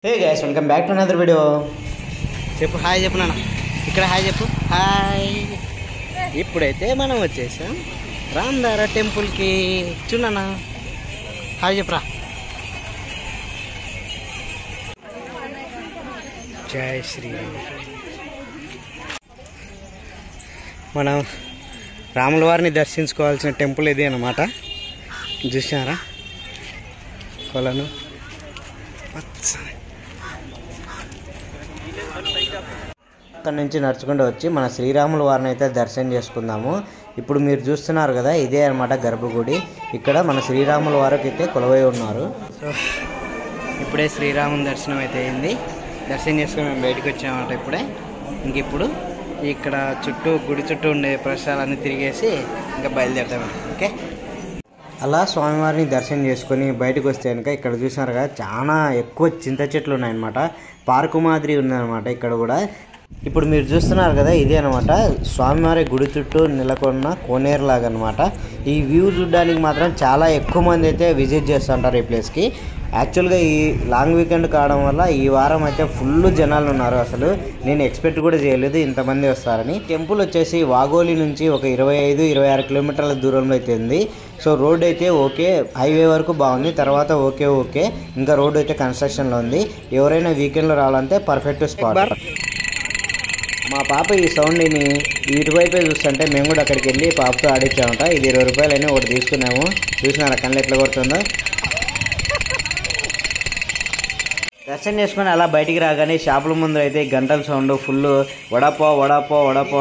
Hey guys welcome back to another video. చెప్పు hi చెప్పు నాన్న. ఇక్కడ హాయ్ చెప్పు. హాయ్. ఇప్పుడైతే మనం వచ్చేసాం రామదార టెంపుల్కి. చూడన్నా హాయ్ చెప్పురా. జై శ్రీరామ్. మనం రాముల వారిని దర్శించుకోవాల్సిన టెంపుల్ ఇది అన్నమాట. చూసారా కొలను అక్కడ నుంచి నడుచుకుంటూ వచ్చి మన శ్రీరాముల వారిని అయితే దర్శనం చేసుకుందాము. ఇప్పుడు మీరు చూస్తున్నారు కదా, ఇదే అనమాట గర్భగుడి. ఇక్కడ మన శ్రీరాముల వారికి అయితే కొలువై ఉన్నారు. సో ఇప్పుడే శ్రీరాముని దర్శనం అయితే అయింది. దర్శనం చేసుకుని మేము బయటకు వచ్చామన్నమాట ఇప్పుడే. ఇప్పుడు ఇక్కడ చుట్టూ గుడి చుట్టూ ఉండే ప్రదేశాలన్నీ తిరిగేసి ఇంకా బయలుదేరుతాము. ఓకే, అలా స్వామివారిని దర్శనం చేసుకొని బయటకు వస్తే కనుక ఇక్కడ చూసినారు కదా, చాలా ఎక్కువ చింత చెట్లు ఉన్నాయన్నమాట. పార్కు మాదిరి ఉందన్నమాట ఇక్కడ కూడా. ఇప్పుడు మీరు చూస్తున్నారు కదా, ఇదే అనమాట స్వామివారి గుడి చుట్టూ నెలకొన్న కోనేరు లాగా అనమాట. ఈ వ్యూ చూడడానికి మాత్రం చాలా ఎక్కువ మంది అయితే విజిట్ చేస్తుంటారు ఈ ప్లేస్కి. యాక్చువల్గా ఈ లాంగ్ వీకెండ్ కావడం వల్ల ఈ వారం అయితే ఫుల్ జనాలు ఉన్నారు. అసలు నేను ఎక్స్పెక్ట్ కూడా చేయలేదు ఇంతమంది వస్తారని. టెంపుల్ వచ్చేసి వాగోలి నుంచి ఒక 25-26 కిలోమీటర్ల దూరంలో అయితే ఉంది. సో రోడ్ అయితే ఓకే, హైవే వరకు బాగుంది. తర్వాత ఓకే ఇంకా రోడ్ అయితే కన్స్ట్రక్షన్లో ఉంది. ఎవరైనా వీకెండ్లో రావాలంటే పర్ఫెక్ట్ స్పాట్. మా పాప ఈ సౌండ్ని ఇటువైపే చూస్తుంటే మేము కూడా అక్కడికి వెళ్ళి పాపతో ఆడించామంట. ఇది 20 రూపాయలని ఒకటి తీసుకున్నాము. చూసినారా కళ్ళు ఎట్లా కొడుతుందో. దర్శనం చేసుకుని అలా బయటికి రాగానే షాపుల ముందు అయితే గంటల సౌండ్ ఫుల్ వడాపావ్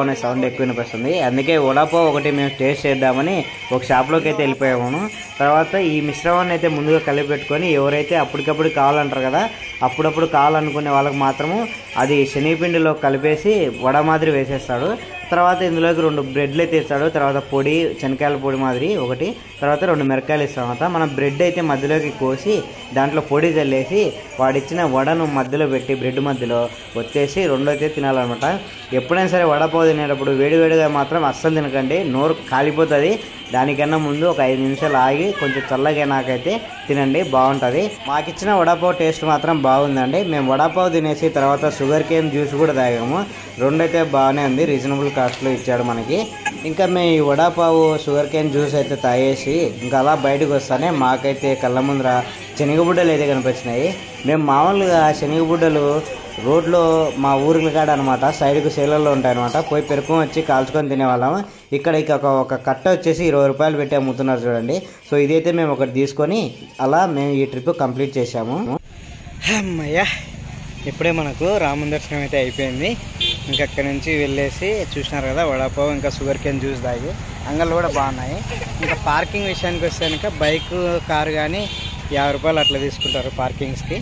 అనే సౌండ్ ఎక్కువ వినిపిస్తుంది. అందుకే వడాపావ్ ఒకటి మేము టేస్ట్ చేద్దామని ఒక షాప్లోకి అయితే వెళ్ళిపోయాము. తర్వాత ఈ మిశ్రమాన్ని అయితే ముందుగా కలిపి పెట్టుకొని ఎవరైతే అప్పటికప్పుడు కావాలంటారు కదా, అప్పుడప్పుడు కావాలనుకునే వాళ్ళకి మాత్రము అది శనగపిండిలో కలిపేసి వడ మాదిరి వేసేస్తాడు. తర్వాత ఇందులోకి 2 బ్రెడ్లు అయితే ఇస్తాడు. తర్వాత పొడి, శనకాయల పొడి మాదిరి ఒకటి, తర్వాత 2 మిరకాయలు ఇస్తామన్నమాట. మనం బ్రెడ్ అయితే మధ్యలోకి కోసి దాంట్లో పొడి చల్లేసి వాడిచ్చిన వడను మధ్యలో పెట్టి బ్రెడ్ మధ్యలో వచ్చేసి 2 అయితే తినాలన్నమాట. ఎప్పుడైనా సరే వడపావు తినేటప్పుడు వేడివేడిగా మాత్రం అస్సలు తినకండి, నోరు కాలిపోతుంది. దానికన్నా ముందు ఒక 5 నిమిషాలు ఆగి కొంచెం చల్లగా నాకైతే తినండి, బాగుంటుంది. మాకిచ్చిన వడపావు టేస్ట్ మాత్రం బాగుందండి. మేము వడపావు తినేసి తర్వాత షుగర్ కేన్ జ్యూస్ కూడా తాగాము. 2 అయితే బాగానే ఉంది, రీజనబుల్ కాస్ట్లో ఇచ్చాడు మనకి. ఇంకా మేము ఈ వడపావు షుగర్ కేన్ జ్యూస్ అయితే తాగేసి ఇంకా అలా బయటకు వస్తానే మాకైతే కళ్ళ ముందర శనగబుడ్డలు అయితే కనిపించినాయి. మేము మామూలుగా శనగబుడ్డలు రోడ్లో మా ఊరికి కాడ అనమాట, సైడ్కు సేలల్లో ఉంటాయన్నమాట. పోయి పెరుకొని వచ్చి కాల్చుకొని తినేవాళ్ళం. ఇక్కడ ఇక ఒక కట్ట వచ్చేసి 20 రూపాయలు పెట్టి అమ్ముతున్నారు చూడండి. సో ఇదైతే మేము ఒకటి తీసుకొని అలా మేము ఈ ట్రిప్ కంప్లీట్ చేసాము. అమ్మయ్యా, ఇప్పుడే మనకు రాముని దర్శనం అయితే అయిపోయింది. ఇంకా అక్కడి నుంచి వెళ్ళేసి చూసినారు కదా వడాపావు ఇంకా షుగర్ కేన్ జ్యూస్ తాగి అంగళ్ళు కూడా బాగున్నాయి. ఇంకా పార్కింగ్ విషయానికి వస్తే కనుక బైక్ కారు కానీ 50 రూపాయలు అట్లా తీసుకుంటారు పార్కింగ్స్కి.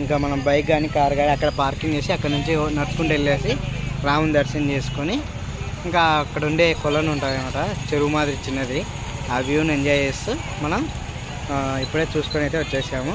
ఇంకా మనం బైక్ కానీ కారు కానీ అక్కడ పార్కింగ్ చేసి అక్కడ నుంచి నడుచుకుంటూ వెళ్ళేసి రాముని దర్శనం చేసుకొని ఇంకా అక్కడ ఉండే కొలను ఉంటుంది అన్నమాట, చెరువు మాదిరి చిన్నది. ఆ వ్యూని ఎంజాయ్ చేస్తూ మనం ఇప్పుడే చూసుకొని అయితే వచ్చేసాము.